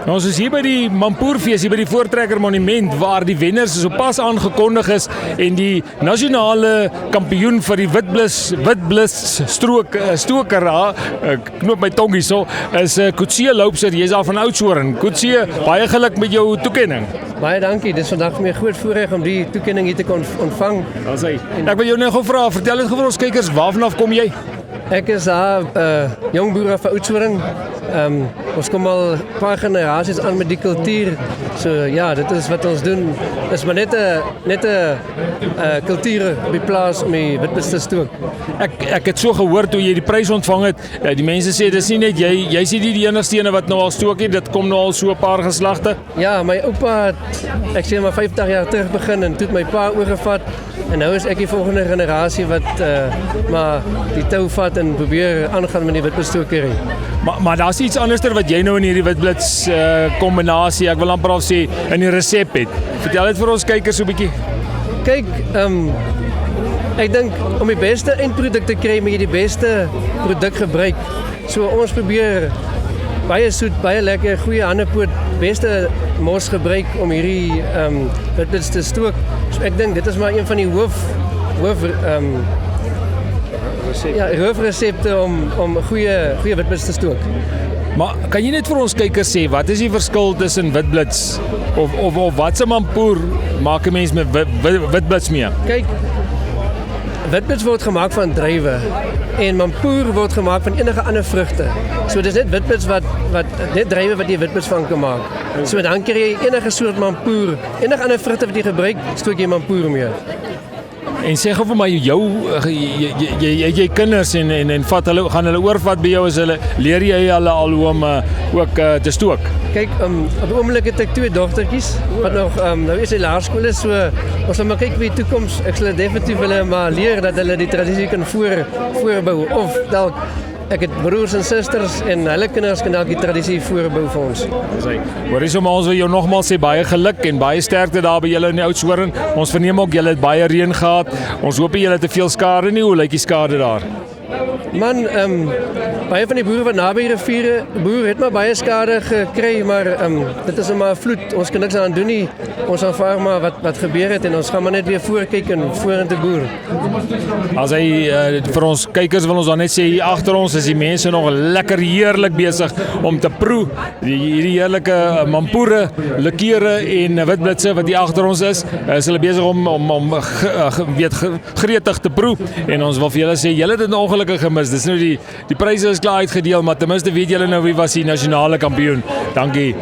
Ons is hier by die Mampoerfees, hier by die Voortrekker Monument, waar die wenners so pas aangekondig is en die nasionale kampioen vir die witblus stoker, knoop my tong hierso, is Coetzee Loubser. Jy is daar van Oudtshoorn. Coetzee, baie geluk met jou toekenning. Baie dankie, dit is vandag vir my groot voorreg om die toekenning hier te kon ontvang. Ek wil jou nou gou vra, vertel dit gou vir ons kykers, waarvanaf kom jy? Ek is daar jong boere van Oudtshoorn. Ons kom al 'n paar generasies aan met die kultuur. So ja, dit is wat ons doen. Dis maar net 'n kultuur op die plaas om die witblus te stook. Ek het so gehoor toe jy die prys ontvang het. Die mense sê dis nie net jy's nie die enigste een wat nou al stook nie. Dit kom nou al so 'n paar geslagte. Ja, my oupa het, ek sê maar 50 jaar terug begin en toe het my pa oorgevat. En nou is ek die volgende generasie wat maar die tou vat en probeer aangaan met die witblusstokery. Maar daar's iets anderster wat jy nou in hierdie witblus kombinasie, ek wil amper al sê, in die resep het. Vertel dit vir ons kykers so 'n bietjie. Kyk, ek dink om die beste eindproduk te kry, moet jy die beste produk gebruik. So ons probeer baie soet, baie lekker, goeie handepoot, beste mos gebruik om hierdie witblus te stook. So ek dink dit is maar een van die hoofresepte om 'n goeie witblus te stook. Maar kan jy net vir ons kykers sê, wat is die verskil tussen witblus of wat se mampoer maak 'n mens met witblus mee? Kyk, witblus word gemaak van druiwe en mampoer word gemaak van enige ander vrugte. So dis net witblus wat net druiwe wat jy witblus van kan maak. So dan kry jy enige soort mampoer, enige ander vrugte wat jy gebruik, stook jy mampoer mee. En sê gou vir my, jy kinders en gaan hulle oorvat by jou as hulle leer jy hulle al hoe om ook te stook? Kyk, op die oomblik het ek 2 dogtertjies wat nog nou is in laerskool is, so ons sal maar kyk vir die toekoms. Ek sal definitief hulle maar leer dat hulle die tradisie kan voorbou of dalk ek het broers en susters en hulle kinders kan dalk die tradisie voorbou vir ons. Hoorie sommer, ons wil jou nogmaals sê baie geluk en baie sterkte daar by julle in die Oudtshoorn. Ons verneem ook julle het baie reën gehad. Ons hoop julle het te veel skade nie. Hoe lyk die skade daar? Man, baie van die boere wat naby die riviere boer het maar baie skade gekry, maar dit is maar 'n vloed. Ons kan niks aan doen nie. Ons aanvaar maar wat gebeur het en ons gaan maar net weer voorkyk en vorentoe boer. As hy vir ons kykers wil ons dan net sê, hier agter ons is die mense nog lekker heerlik besig om te proe. Hierdie heerlike mampoere, likkeure en witblitse wat hier agter ons is hulle besig om gretig te proe. En ons wil vir julle sê, julle het dit ongelukkig gemis. Dis nou die pryse is klaar uitgedeel, maar ten minste weet julle nou wie was die nasionale kampioen. Dankie.